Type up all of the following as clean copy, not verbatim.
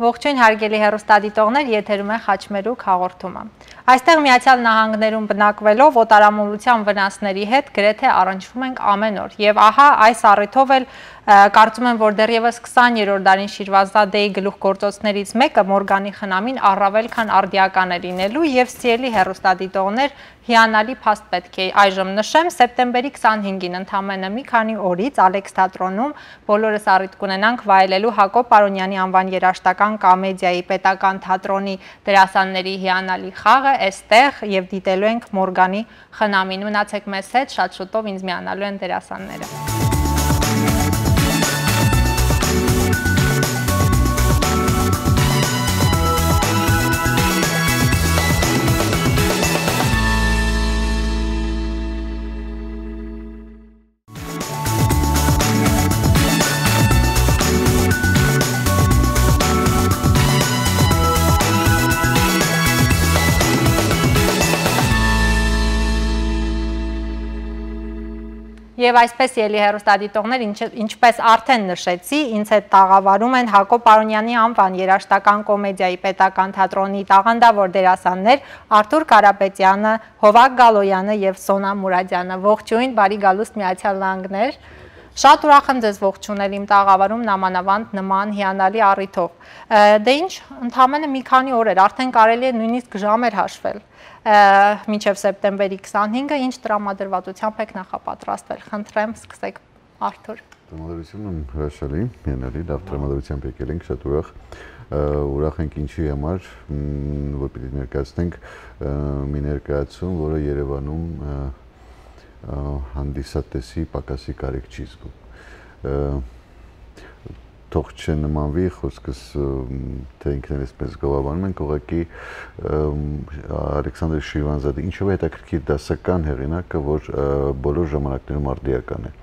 Ողջույն հարգելի հեռուստադիտողներ, եթերում է Խաչմերուկ հաղորդումը։ Այստեղ Միացյալ Նահանգներում բնակվելով օտարամոլության վնասների հետ գրեթե առնչվում ենք ամեն օր։ Եվ ահա այս առիթով էլ կարծում եմ, որ դեռևս 20-րդ դարին Շիրվանզադեի գլուխգործոցներից մեկը Մորգանի խնամին առավել քան արդիական է լինելու եւ սիրելի հեռուստադիտողներ, հիանալի փաստ պետք է այժմ նշեմ, սեպտեմբերի 25-ին ընդամենը մի քանի օրից Ալեքս թատրոնում բոլորս առիթ կունենանք վայելելու Հակոբ Պարոնյանի անվան երաժշտական կոմեդիայի պետական թատրոնի դերասանների հիանալի խաղը այստեղ եւ դիտելու ենք Մորգանի խնամին։ Մնացեք մեզ հետ, շատ շուտով ինձ միանալու են դերասանները։ Եվ այսպես ելի հեռուստադիտողներ, ինչպես արդեն նշեցի, ինձ հետ տաղավարում են Հակոբ Պարոնյանի անվան երաժշտական կոմեդիայի պետական թատրոնի տաղանդավոր դերասաններ Արթուր Կարապետյանը, Հովակ Գալոյանը եւ Սոնա Մուրադյանը։ Ողջույն, բարի գալուստ Միացյալ Նահանգներ։ Շատ ուրախ եմ ձեզ ողջունել իմ տաղավարում նամանավանդ նման հիանալի առիթով։ Դե ինչ, ընդամենը մի քանի օրեր, արդեն կարելի է նույնիսկ ժամեր հաշվել։ Մինչև սեպտեմբերի 25-ը ինչ տրամադրվածությամբ եք նախապատրաստվել։ Խնդրեմ, սկսեք Արթուր։ Տրամադրությունը հրաշալի, հիանալի, լավ տրամադրությամբ եկել ենք, շատ ուրախ ենք ինչի համար, որ պիտի ներկայացնենք մի ներկայացում, որը Երևանում հանդիսատեսի պակասի կարիք չի զգում։ Թող չնմանվի խոսքս, թե ինքներս այսպես գովաբանում ենք, ուղղակի Ալեքսանդր Շիրվանզադե ինչով է հետաքրքիր դասական հեղինակը, որ բոլոր ժամանակներում արդիական է։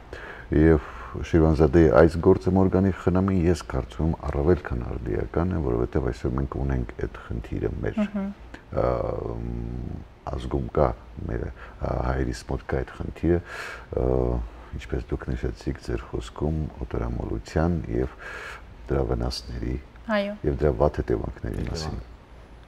Եվ Շիրվանզադեի այս գործը Մորգանի խնամին ես կարծում եմ առավել քան արդիական է, որովհետև այսօր մենք ունենք այդ խնդիրը մեր ազգում կա, մեր հայերիս մոտ կա այդ խնդիրը, ինչպես դուք նշեցիք ձեր խոսքում օտարամոլության եւ դրա վնասների եւ դրա վատ հետևանքների մասին։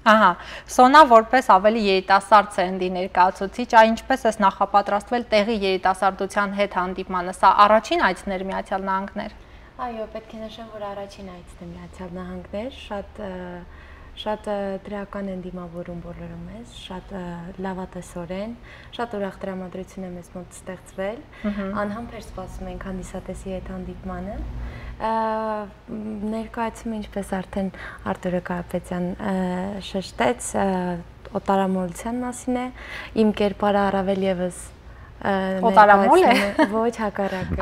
Ահա, Սոնա որպես ավելի երիտասարդ սերնդի ներկայացուցիչ, ինչպես ես նախապատրաստվել տեղի երիտասարդության հետ հանդիպմանը, սա առաջին այցն էր Միացյալ Նահանգներ։ Այո, պետք է նշեմ, որ առաջին այցն է Միացյալ Նահանգներ, շատ դրական են դիմավորում բոլորը մեզ, շատ լավատեսորեն, շատ ուրախ տրամադրություն է մեզ մոտ ստեղծվել, անհամբեր սպասում ենք հանդիսատեսի հետ հանդիպմանը, ներկայացումը ինչպես արդեն Արթուր Կարապետյան շեշտեց, օտարամոլության մասին է, իմ կերպարը առավել եւս օտարամոլ է, ոչ հակառակը,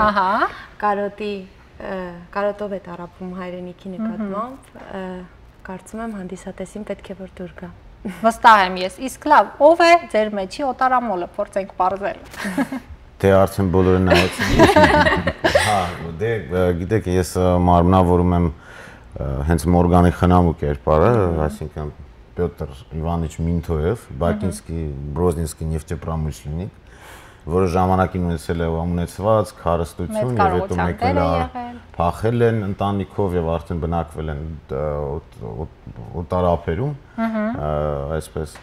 կարոտով է տառապում հայրենիքի նկատմամբ, կարծում եմ հանդիսատեսին պետք է որ դուր գա։ Վստահ եմ ես, իսկ լավ, ով է ձեր մեջի օտարամոլը, փորձենք պարզել։ Դե արդեն բոլորը նայեցին։ Հա, դե գիտեք, ես մարմնավորում եմ հենց Մորգանի խնամու կերպարը, այսինքն Պյոտր Իվանիչ Մինթոև, Բակինսկի, Բրոզնինսկի նեֆտեպրամышленник, որը ժամանակին ունեցել է ունեցված քարստություն եւ հետո մեկել է փախել են ընտանիքով եւ արդեն բնակվել են օտարապերում, այսպես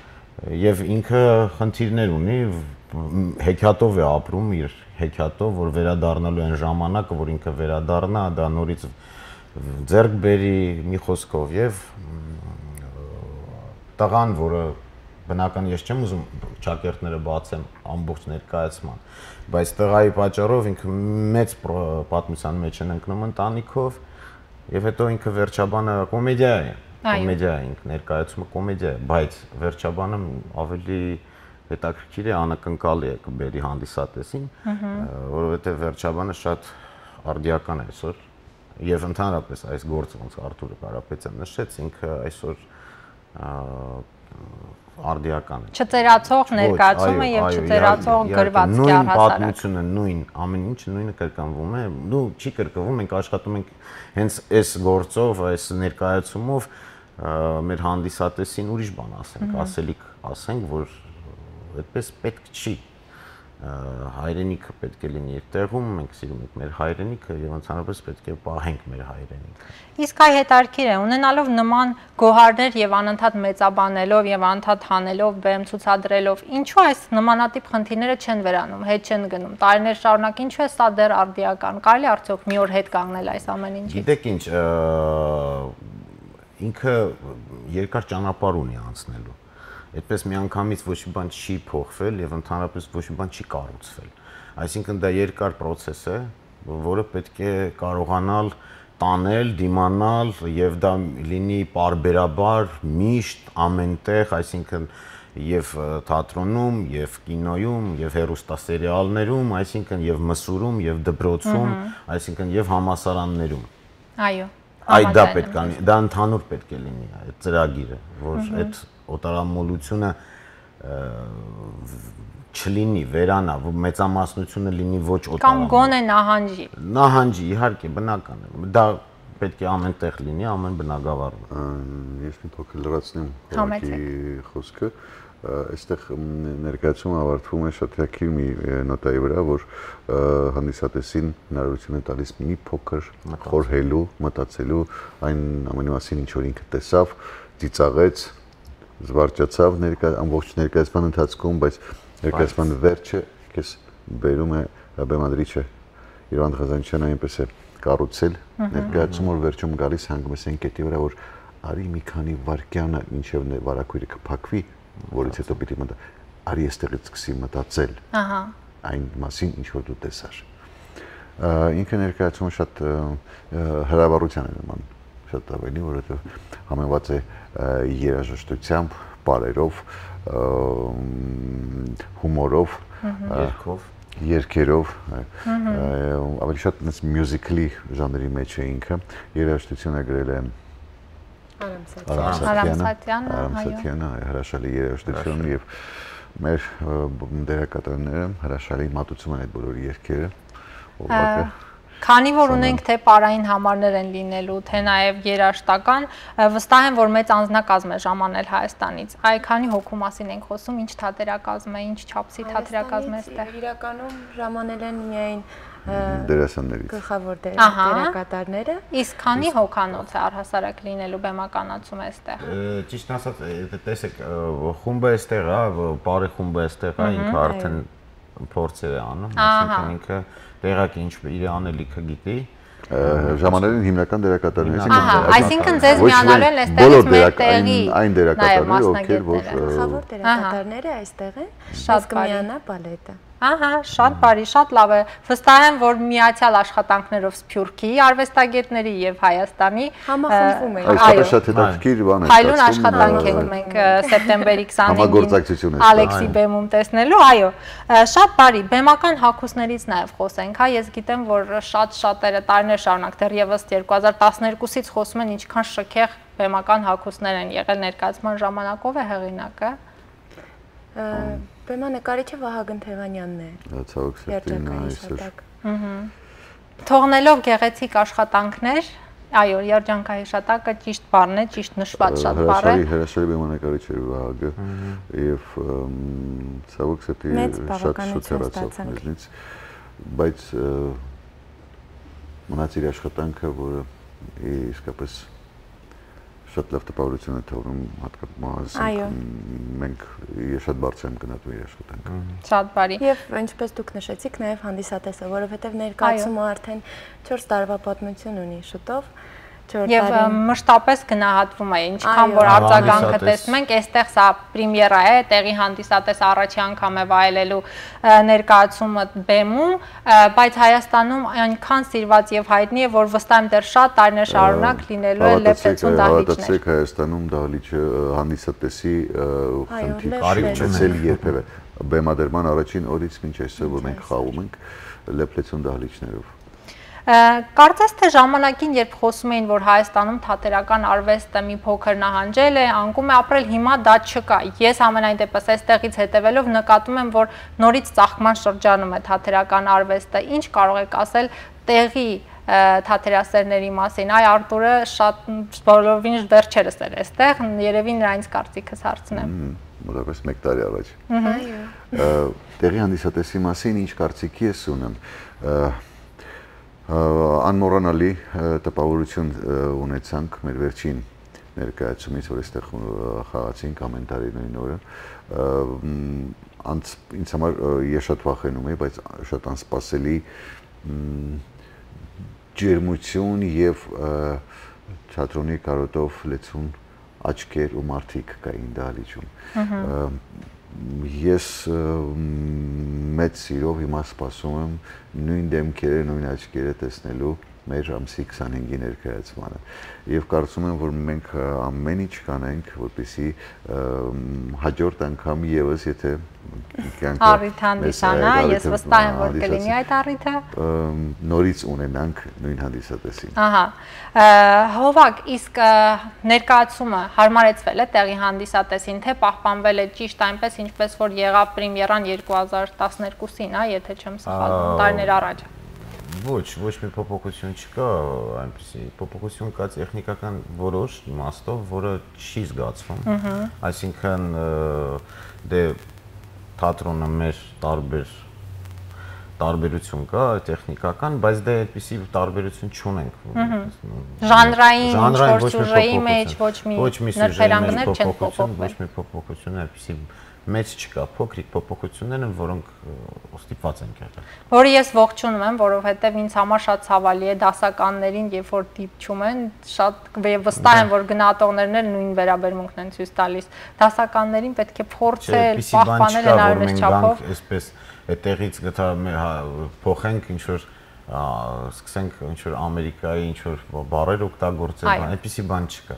եւ ինքը խնդիրներ ունի, հեքիաթով է ապրում իր հեքիաթով, որ վերադառնալու են ժամանակը, որ ինքը վերադառնա, դա նորից ձեռք բերի մի խոսքով եւ տղան, որը բնական ես չեմ ուզում ճակերտները բացեմ ամբողջ ներկայացման, բայց տղայի պատճառով ինքը մեծ պատմության մեջ են ընկնում ընտանիքով եւ հետո ինքը վերջաբանը կոմեդիա է, ինքը ներկայացումը կոմեդիա է, բայց վերջաբանը ավելի հետաքրքիր է, անակնկալի է կբերի հանդիսատեսին, որովհետեւ վերջաբանը շատ արդիական է այսօր եւ ընդհանրապես այս գործը ոնց Արթուր Կարապետյան նշեց, ինքը այսօր արդիական է։ Չծերացող ներկայացումը եւ չծերացող գրվածքի առհասարակ։ Նույն պատմությունը, նույն ամեն ինչը նույնը կրկնվում է, չի կրկնվում, մենք աշխատում ենք հենց այս գործով, այս ներկայացումով մեր հանդիսատեսին ուրիշ բան ասենք, ասելիք ասենք, որ այդպես պետք չի։ հայրենիքը պետք է լինի իր տեղում, մենք սիրում ենք մեր հայրենիքը եւ ընդհանրապես պետք է պահենք մեր հայրենիքը։ Իսկ այ հետարքիր է, ունենալով նման գոհարներ եւ անընդհատ մեծաբանելով եւ անընդհատ հանելով, բեմ ցուցադրելով, ինչու այս նմանատիպ խնդիրները չեն վերանում, հետ չեն գնում։ Տարիներ շարունակ ինչու է սա դեռ արդիական։ Կարելի արդյոք մի օր հետ կանգնել այս ամեն ինչից։ Գիտեք ինչ, ինքը երկար ճանապարհ ունի անցնելու։ Այդպես միանգամից ոչ մի բան չի փոխվել եւ ընդհանրապես ոչ մի բան չի կառուցվել։ Այսինքն դա երկար process է, որը պետք է կարողանալ տանել, դիմանալ եւ դա լինի պարբերաբար, միշտ, ամենտեղ, այսինքն եւ թատրոնում, եւ կինոյում, եւ հեռուստասերիալներում, այսինքն եւ մսուրում, եւ դպրոցում, այսինքն եւ համալսարաններում։ Այո։ Այդ դա պետք է, դա ընդհանուր պետք է լինի այդ ծրագիրը, որ այդ օտարամոլությունը չլինի, վերանա, մեծամասնությունը լինի ոչ օտարամոլ։ Կամ գոնե նահանջի։ Նահանջի, իհարկե, բնական է։ Դա պետք է ամենտեղ լինի, ամեն բնակավարում։ Ես մի փոքր լրացնեմ Հակի խոսքը, այստեղ ներկայացումը ավարտվում է շատ հակիր մի նոտայի վրա, որ հանդիսատեսին հնարավորություն է տալիս մի փոքր խորհելու, մտածելու այն ամենի մասին, ինչ որ ինքը տեսավ, ծիծաղեց, զվարճացավ ամբողջ ներկայացման ընթացքում, բայց ներկայացման վերջը քեզ բերում է բեմադրիչը Երվանդ Ղազանյանը այնպես է կառուցել ներկայացում, որ վերջում գալիս հանգում ես այն կետի վրա, որ արի մի քանի վայրկյանը մինչև վարակույրը կփակվի, որից հետո պիտի մտա, արի այստեղից սկսի մտածել այն մասին, ինչ որ դու տեսար։ Ինքը ներկայացումը շատ հրավառության է նման, շատ ավելի, որովհետև համեմված է երաժշտությամբ, բարերով, հումորով, երգերով, ավելի շատ մյուզիկլի ժանրի մեջ է ինքը, երաժշտությունը գրել է Արամ Սատյանը, հրաշալի երաժշտություն եւ մեր դերակատարները հրաշալի մատուցում են այդ բոլոր երգերը, Քանի որ ունենք թե պարային համարներ են լինելու, թե նաև երաժշտական, վստահ եմ, որ մեծ անձնակազմ է ժամանել Հայաստանից։ Այ քանի հոգու մասին ենք խոսում, ինչ թատերակազմ է, ինչ չափսի թատերակազմ է այստեղ։ Իրականում ժամանել են միայն դերասաններից, գլխավոր դերակատարները։ Իսկ քանի հոգանոց է առհասարակ լինելու բեմականացում այստեղ։ Ճիշտ ասած, տեսեք, խումբը այստեղ է, բարի խումբը այստեղ է, ինքը արդեն փորձեր է անում, այսինքն ինքը տեղակի ինչ իր անելիքը գիտի, ժամաներին հիմնական դերակատարներ, այսինքն ձեզ միանալու են այստեղից մեր տեղի այն դերակատարները, ովքեր որ գլխավոր դերակատարները այստեղ են, շատ միանա բալետը։ Ահա, շատ բարի, շատ լավ է։ Վստահ եմ, որ միացյալ աշխատանքներով Սփյուռքի արվեստագետների եւ Հայաստանի համախմբվում են։ Այո, շատ հետաքրքիր բան է։ Փայլուն աշխատանք ենք մենք սեպտեմբերի 25-ին Ալեքսի բեմում տեսնելու, այո։ Շատ բարի, բեմական հագուստներից նաեւ խոսենք, հա, ես գիտեմ, որ շատերը տարիներ շարունակ դեռևս 2012-ից խոսում են ինչքան շքեղ բեմական հագուստներ են եղել ներկայացման ժամանակով է հեղինակը։ Բեմանկարիչը Վահագն Թևանյանն է։ Ցավոք սրտի այսօր։ Թողնելով գեղեցիկ աշխատանքներ, այո, երջանկահիշատակը ճիշտ բառն է, ճիշտ նշված շատ բառ է։ Հրաշալի բեմանկարիչ էր Վահագը եւ ցավոք սրտի շատ շուտ հեռացավ մեզնից, բայց մնաց իր աշխատանքը, որը իսկապես շատ լավ տպավորություն է թողնում հատկապես մենք շատ բարձր եմ գնահատում իր աշխատանքը։ Շատ բարի։ Եվ ինչպես դուք նշեցիք, նաև հանդիսատեսը, որովհետև ներկայացումը արդեն 4 տարվա պատմություն ունի շուտով։ Եվ մշտապես գնահատվում է, ինչքան որ արձագանքը տեսնում ենք, այստեղ սա պրեմիերա է, տեղի հանդիսատես առաջի անգամ է վայելելու ներկայացումը բեմում, բայց Հայաստանում այնքան սիրված եւ հայտնի է, որ վստահ եմ դեռ շատ տարիներ շարունակ լինելու է լեփեցուն դահլիճներ։ Հավատացեք, Հայաստանում դահլիճը հանդիսատեսի խնդիր չունեցել երբևէ։ Բեմադրման առաջին օրից մինչ այսօր, որ մենք խաղում ենք լեփեցուն դահլիճներով։ Կարծես թե ժամանակին, երբ խոսում էին, որ Հայաստանում թատերական արվեստը մի փոքր նահանջել է, անկում է ապրել, հիմա դա չկա։ Ես ամենայն դեպս այստեղից հետևելով նկատում եմ, որ նորից ծաղկման շրջանում է թատերական արվեստը։ Ինչ կարող եք ասել տեղի թատերասերների մասին։ Այ Արտուրը շատ բոլորովին վերջերս էր այստեղ, երևի նրանից կարծիքս հարցնեմ։ Մոտավորապես 1 տարի առաջ։ Այո։ Տեղի հանդիսատեսի մասին ինչ կարծիքի ես ունեմ։ Անմոռանալի տպավորություն ունեցանք մեր վերջին ներկայացումից, որ այստեղ խաղացինք ամեն տարի նույն օրը։ Ինձ համար ես շատ վախենում էի, բայց շատ անսպասելի ջերմություն եւ թատրոնի կարոտով լեցուն աչքեր ու մարդիկ կային դահլիճում։ Ես մեծ սիրով հիմա սպասում եմ նույն դեմքերը, նույն աչքերը տեսնելու մեր ամսի 25-ի ներկայացմանը։ Եվ կարծում եմ, որ մենք ամեն ինչ կանենք, որպեսզի հաջորդ անգամ եւս, եթե առիթ հանդիսանա, ես վստահ եմ, որ կլինի այդ առիթը, նորից ունենանք նույն հանդիսատեսին։ Ահա։ Հովակ, իսկ ներկայացումը հարմարեցվել է տեղի հանդիսատեսին, թե պահպանվել է ճիշտ այնպես, ինչպես որ եղավ պրեմիերան 2012-ին, եթե չեմ սխալվում, տարիներ առաջ։ Ոչ մի փոփոխություն չկա, այնպեսի փոփոխություն կա տեխնիկական որոշ իմաստով, որը չի զգացվում։ Այսինքն դե թատրոնը մեր տարբերություն կա տեխնիկական, բայց դե այդպեսի տարբերություն չունենք։ Ժանրային ոչ սյուժեի մեջ ոչ մի նրբերանգներ չեն փոփոխվել։ Ոչ մի փոփոխություն այդպեսի մեծ չկա, փոքրիկ փոփոխություններ են, որոնք ստիպված են եղել։ Որը ես ողջունում եմ, որովհետև ինձ համար շատ ցավալի է դասականներին, երբ որ դիպչում են, շատ վստահ եմ, որ գնահատողներն էլ նույն վերաբերմունքն են ցույց տալիս։ Դասականներին պետք է փորձել, պահպանել հնարավորինս չափով։ Այսպես այդտեղից փոխենք ինչ որ սկսենք ինչ որ Ամերիկայի ինչ որ բառեր օգտագործել, այդպիսի բան չկա։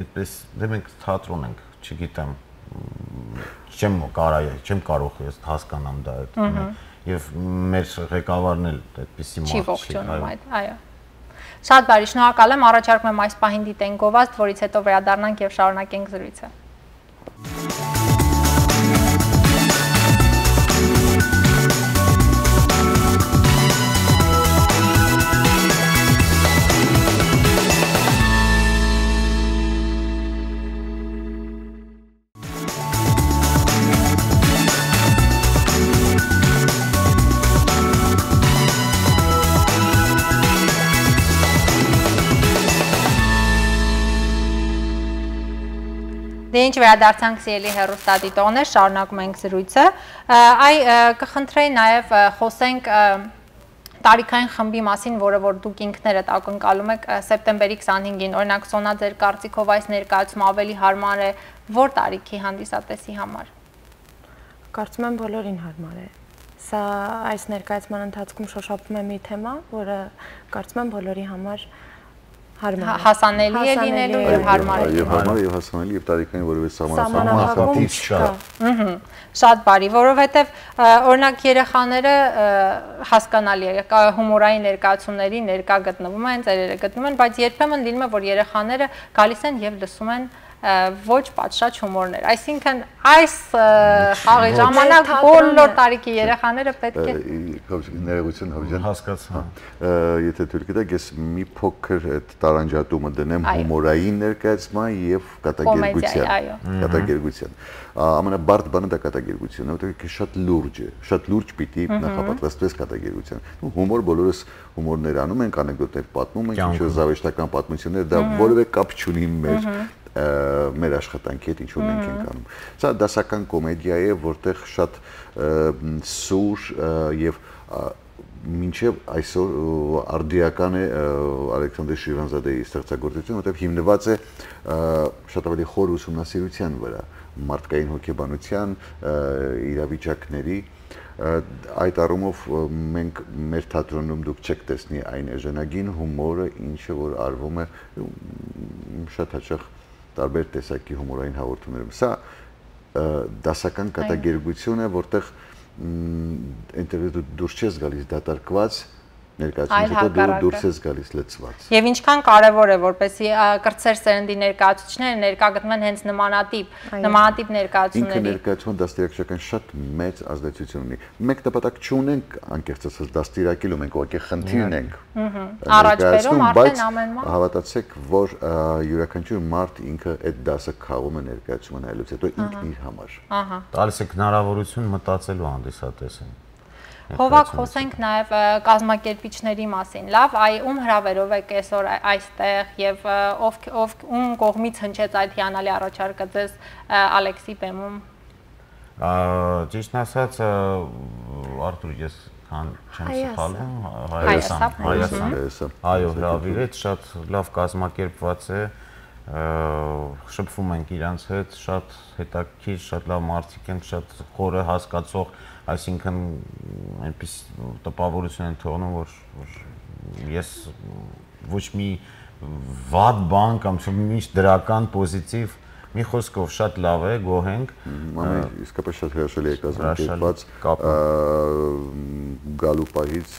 Այդպես դե մենք թատրոն ենք, չգիտեմ չեմ կարող ես հասկանամ դա եւ մեր ղեկավարն էլ այդպեսի չի ողջունում այդ, այո։ Շատ բարի, շնորհակալ եմ, առաջարկում եմ այս պահին դիտենք գովազդ, որից հետո վերադառնանք եւ շարունակենք զրույցը։ Դե ինչ վերադարձանք սիրելի հեռուստադիտողներ, շարունակում ենք զրույցը։ Կխնդրեի նաև խոսենք տարիքային խմբի մասին, որը որ դուք ինքներդ ակնկալում եք սեպտեմբերի 25-ին, օրինակ Սոնա ձեր կարծիքով այս ներկայացումը ավելի հարմար է որ տարիքի հանդիսատեսի համար։ Կարծում եմ բոլորին հարմար է։ Սա այս ներկայացման ընթացքում շոշափում է մի թեմա, որը կարծում եմ բոլորի համար հասանելի է լինելու եւ հարմար է։ Եվ հարմար եւ հասանելի եւ տարիքային որևէ սահմանափակում չկա։ Շատ բարի, որովհետեւ օրինակ երեխաները հասկանալի է, հումորային ներկայացումների ներկա գտնվում են, ծերերը գտնվում են, բայց երբեմն լինում է, որ երեխաները գալիս են եւ լսում են ոչ պատշաճ հումորներ։ Այսինքն այս խաղի ժամանակ բոլոր տարիքի երեխաները պետք է ներողություն հավջան հասկացա։ Եթե թույլ կտաք, ես մի փոքր այդ տարանջատումը դնեմ հումորային ներկայացման եւ կատակերգության։ Ամենաբարդ բանը դա կատակերգությունն է, որտեղ շատ լուրջ է, շատ լուրջ պիտի նախապատրաստվես կատակերգության։ Հումոր բոլորս հումորներ անում ենք, անեկդոտներ պատմում ենք, ինչ-որ զավեշտական պատմություններ, դա որևէ կապ չունի մեր աշխատանքի հետ, ինչ որ մենք ենք անում։ Սա դասական կոմեդիա է, որտեղ շատ սուր եւ մինչև այսօր արդիական է Ալեքսանդր Շիրվանզադեի ստեղծագործությունը, որտեղ հիմնված է շատ ավելի խոր ուսումնասիրության վրա, մարդկային հոգեբանության, իրավիճակների։ Այդ առումով մենք մեր թատրոնում դուք չեք տեսնի այն էժանագին հումորը, ինչը որ արվում է շատ հաճախ տարբեր տեսակի հումորային հաղորդումներում։ Սա դասական կատակերգություն է, որտեղ ինտերնետը դուրս չես գալիս դատարկված Ներկայացումից հետո դու դուրս ես գալիս լցված։ Եվ ինչքան կարևոր է, որպեսզի կրտսեր սերնդի ներկայացուցիչները ներկա գտնվեն հենց նմանատիպ ներկայացումների։ Ինքը ներկայացումը դաստիարակչական շատ մեծ ազդեցություն ունի։ Մենք նպատակ չունենք անկեղծ ասած դաստիարակելու, մենք ուղղակի խնդիր ունենք։ Առաջ բերում արդեն ամեն բան։ Հավատացեք, որ յուրաքանչյուր մարդ ինքը այդ դասը քաղում է ներկայացումը նայելուց հետո ինքն իր համար։ Ահա։ Տալիս է հնարավորություն մտածելու հանդիսատեսին։ Հովակ խոսենք նաև կազմակերպիչների մասին։ Լավ, ում հրավերով եք այսօր այստեղ եւ ում կողմից հնչեց այդ հիանալի առաջարկը ձեզ Ալեքսի բեմում։ Ճիշտն ասած, Արտուր, ես քան չեմ սխալվում, Հայաստան։ Այո, հրավիրեց, շատ լավ կազմակերպված է, շփվում ենք իրանց հետ, շատ հետաքրքիր, շատ լավ մարդիկ են, շատ խորը հասկացող, այսինքն այնպես տպավորություն են թողնում, որ ես ոչ մի վատ բան կամ միշտ դրական պոզիտիվ, մի խոսքով շատ լավ է, գոհ ենք։ Իսկապես շատ հրաշալի է կազմակերպված, գալու պահից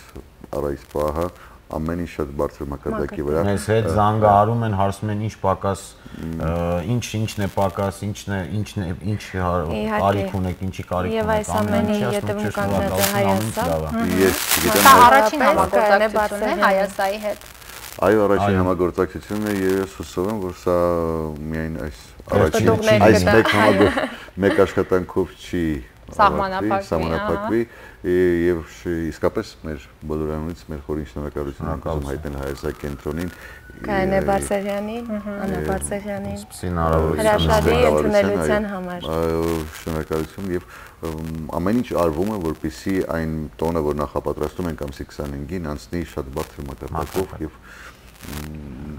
առ այս պահը ամեն ինչ շատ բարձր մակարդակի վրա։ Մեզ հետ զանգահարում են, հարցնում են ինչ պակաս, ինչն է պակաս, ինչ կարիք ունեք, ինչի կարիք ունեք։ Եվ այս ամենի ետևում կանգնած է Հայաստան։ Ես գիտեմ, դա առաջին համագործակցությունն է Հայաստանի հետ։ Այո, առաջին համագործակցությունն է եւ ես հուսով եմ, որ սա միայն այս մեկ աշխատանքով չի սահմանափակվի եւ իսկապես մեր բոլորանից մեր խորին շնորհակալություն ենք ուզում հայտնել Հայաստանի կենտրոնին Կանե Բարսեղյանին, Անա Բարսեղյանին, հրաշալի ընդունելության համար։ Շնորհակալություն եւ ամեն ինչ արվում է, որպեսզի այն տոնը, որ նախապատրաստում ենք ամսի 25-ին, անցնի շատ բարձր մակարդակով եւ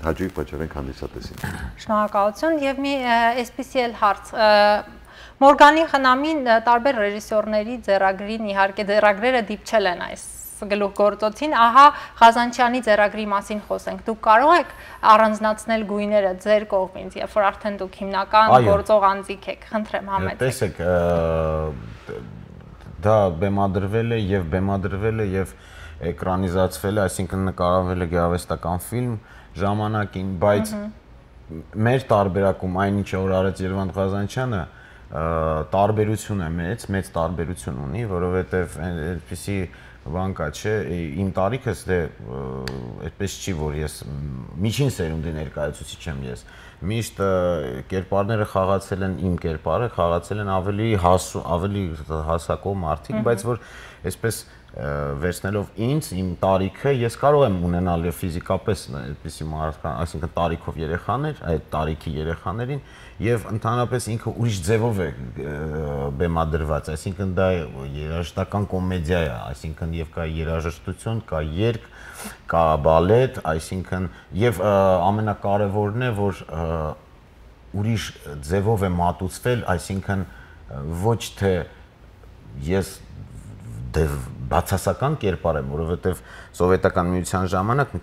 հաջող պատճառենք հանդիսատեսին։ Շնորհակալություն եւ մի այսպիսի էլ հարց Մորգանի խնամին տարբեր ռեժիսորների ձեռագրին իհարկե ձեռագրերը դիպչել են այս գլուխգործոցին, ահա Ղազանչյանի ձեռագրի մասին խոսենք։ Դուք կարող եք առանձնացնել գույները ձեր կողմից, երբ որ արդեն դուք հիմնական գործող անձիկ եք, խնդրեմ համեցեք։ Տեսեք, դա բեմադրվել է եւ էկրանիզացվել է, այսինքն նկարահանվել է գեղարվեստական ֆիլմ ժամանակին, բայց մեր տարբերակում այն ինչ որ արեց Երվանդ Ղազանչյանը տարբերություն է մեծ տարբերություն ունի, որովհետև այդպիսի բան կա, չէ, իմ տարիքս դե այդպես չի, որ ես միջին սերունդի ներկայացուցիչ եմ ես։ Միշտ կերպարները խաղացել են իմ կերպարը, խաղացել են ավելի հասակող մարդիկ, բայց որ այսպես վերցնելով ինձ, իմ տարիքը, ես կարող եմ ունենալ եւ ֆիզիկապես այդպիսի մարդկան, այսինքն տարիքով երեխաներ, այդ տարիքի երեխաներին եւ ընդհանրապես ինքը ուրիշ ձևով է բեմադրված, այսինքն դա երաժշտական կոմեդիա է, այսինքն եւ կա երաժշտություն, կա երգ, կա բալետ, այսինքն եւ ամենակարևորն է, որ ուրիշ ձևով է մատուցվել, այսինքն ոչ թե ես բացասական կերպար եմ, որովհետև սովետական միության ժամանակ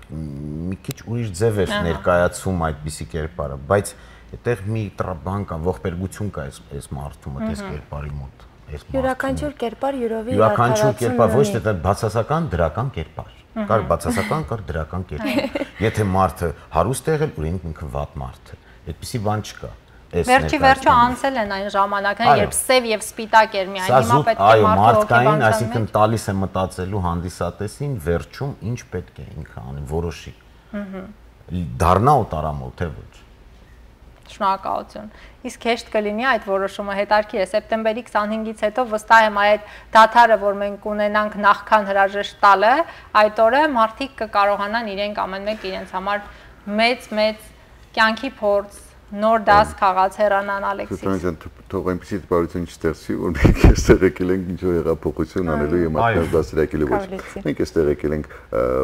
մի քիչ ուրիշ ձև էր ներկայացում այդպիսի կերպարը, բայց այդտեղ մի բան կա, ողբերգություն կա այս մարդու մոտ, այս կերպարի մոտ, այս մարդու։ Յուրաքանչյուր կերպար յուրովի յուրաքանչյուր կերպար, ոչ թե բացասական դրական կերպար։ Կար բացասական, կար դրական կերպար։ Եթե մարդը հարուստ է եղել, ուրեմն ինքը վատ մարդ է։ Այդպիսի բան չկա։ Վերջի վերջը անցել են այն ժամանակները, երբ սև եւ սպիտակ էր միայն, հիմա պետք է մարդկային, այսինքն տալիս է մտածելու հանդիսատեսին վերջում ինչ պետք է ինքը անի, որոշի։ Դառնա օտարամոլ, թե ոչ։ Շնորհակալություն։ Իսկ հեշտ կլինի այդ որոշումը, հետաքրքիր է, սեպտեմբերի 25-ից հետո վստահ եմ այդ դադարը, որ մենք ունենանք նախքան հրաժեշտ տալը, այդ օրը մարդիկ կկարողանան իրենք ամեն մեկ իրենց համար մեծ կյանքի փորձ նոր դաս քաղաց հեռանան Ալեքսից։ Սուտանյան թող այնպեսի տպարություն չստեղծի, որ մենք այստեղ եկել ենք ինչ-որ հեղափոխություն անելու եւ մարդկանց դասերակելու ոչ։ Մենք այստեղ եկել ենք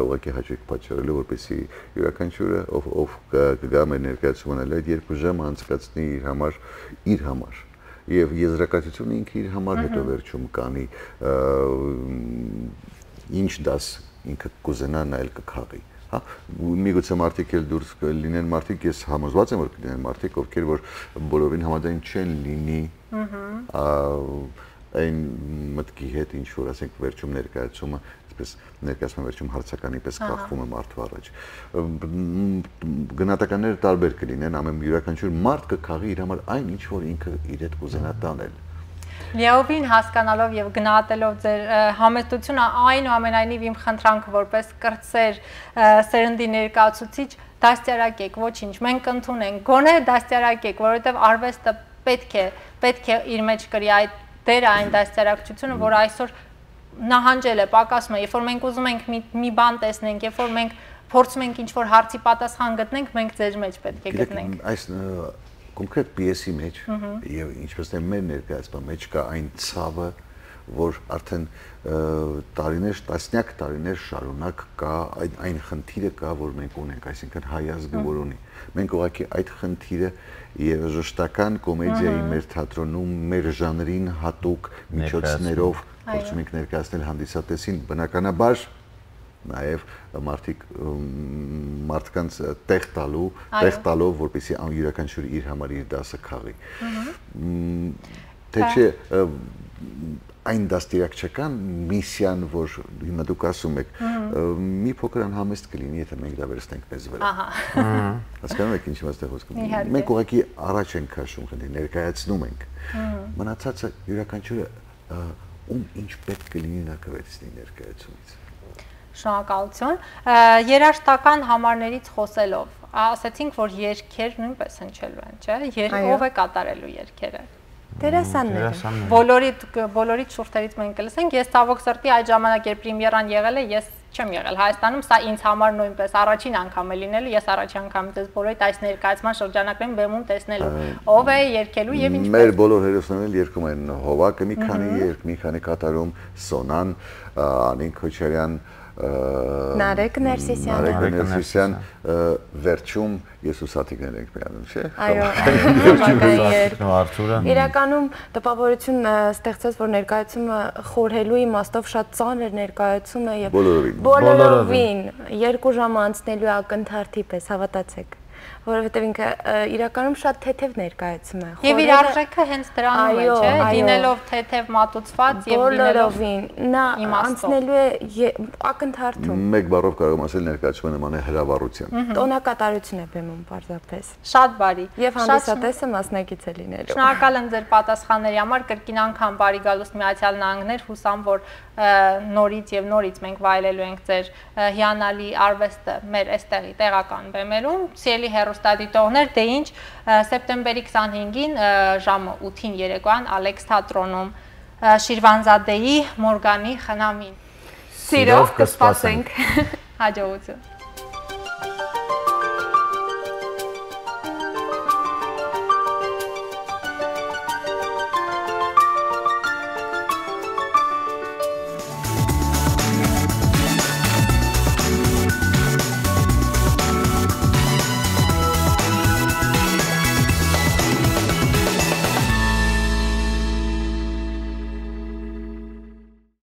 ուղղակի հաջող պատճառելու, որպեսզի յուրաքանչյուրը ով կգա մեր ներկայացում անել այդ երկու ժամը անցկացնի իր համար։ Եվ եզրակացությունը ինքը իր համար հետո վերջում կանի ինչ դաս ինքը կուզենա նայել կքաղի։ Հա միգուցե մարդիկ էլ դուրս լինեն մարդիկ, ես համոզված եմ որ կլինեն մարդիկ, ովքեր որ բոլորին համաձայն չեն լինի այն մտքի հետ ինչ որ ասենք վերջում ներկայացումը, այսպես ներկայացնում վերջում հարցականի պես կախվում է մարդու առաջ։ Գնահատականները տարբեր կլինեն, ամեն յուրաքանչյուր մարդ կքաղի իր համար այն ինչ որ ինքը իր հետ կուզենա տանել։ Լիովին հասկանալով եւ գնահատելով ձեր համեստությունը, այնուամենայնիվ իմ խնդրանքը որպես կրտսեր սերնդի ներկայացուցիչ դաստիարակեք, ոչինչ, մենք կընդունենք, գոնե դաստիարակեք, որովհետեւ արվեստը պետք է իր մեջ կրի այդ դերը, այն դաստիարակչությունը, որ այսօր նահանջել է, պակասում է, երբ որ մենք ուզում ենք մի բան տեսնենք, երբ որ մենք փորձում ենք ինչ-որ հարցի պատասխան գտնենք, մենք ձեր մեջ պետք է գտնենք։ Այս կոնկրետ պիեսի մեջ եւ ինչպես թե մեր ներկայացման մեջ կա այն ցավը, որ արդեն տասնյակ տարիներ շարունակ կա այն խնդիրը կա, որ մենք ունենք, այսինքն հայ ազգը որ ունի։ Մենք ուղղակի այդ խնդիրը երաժշտական կոմեդիայի մեր թատրոնում, մեր ժանրին հատուկ միջոցներով փորձում ենք ներկայացնել հանդիսատեսին, բնականաբար նաև մարդկանց տեղ տալով, որպեսզի յուրաքանչյուր իր համար իր դասը քաղի։ Թե չէ այն դաստիարակչական միսիան, որ հիմա դուք ասում եք, մի փոքր անհամեստ կլինի, եթե մենք դա վերցնենք մեզ վրա։ Հասկանում եք ինչ մաս խոսքը։ Մենք ուղղակի առաջ ենք քաշում, ներկայացնում ենք։ Մնացածը յուրաքանչյուրը ում ինչ պետք կլինի նա կվերցնի ներկայացումից։ Շնորհակալություն։ Երաժշտական համարներից խոսելով, ասացինք, որ երգեր նույնպես հնչելու են, չէ՞։ Ով է կատարելու երգերը։ Դերասանները։ Բոլորիդ շուրթերից մենք կլսենք։ Ես ցավոք սրտի այդ ժամանակ երբ պրեմիերան եղել է, ես չեմ եղել Հայաստանում, սա ինձ համար նույնպես առաջին անգամ է լինելու, ես առաջին անգամ դες բոլորիդ այս ներկայացման շրջանակներում բեմում տեսնելու։ Ով է երգելու եւ ինչպես։ Մեր բոլոր հերոսներն երգում են Հովակը մի քանի երգ, մի քանի կատարում, Սոնան, Անին Քոչարյան, Նարեկ Ներսիսյան, վերջում ես ու Սաթիկներ ենք միանում, չէ՞։ Այո, իրականում տպավորություն ստեղծեց, որ ներկայացումը խորհելու իմաստով շատ ծանր ներկայացում է եւ բոլորովին 2 ժամ անցնելու ակնթարթի պես, հավատացեք, որովհետև ինքը իրականում շատ թեթև ներկայացում է։ Եվ իր արժեքը հենց դրանում է, չէ՞, դինելով թեթև մատուցված եւ բոլորովին նա անցնելու է ակնթարթում։ Մեկ բառով կարող եմ ասել ներկայացումը նման է հրավառության։ Տոնակատարություն է բեմում պարզապես։ Շատ բարի։ Եվ հանդիսատեսը մասնակից է լինելու։ Շնորհակալ եմ ձեր պատասխանների համար, կրկին անգամ բարի գալուստ Միացյալ Նահանգներ, հուսամ, որ նորից եւ նորից մենք վայելելու ենք ձեր հիանալի արվեստը մեր այստեղի տեղական բեմերում։ Սիրելի հեռուստադիտողներ, դե ինչ, սեպտեմբերի 25-ին ժամը 8-ին երեկոյան Ալեքս թատրոնում Շիրվանզադեի Մորգանի խնամին։ Սիրով կսպասենք։ Հաջողություն։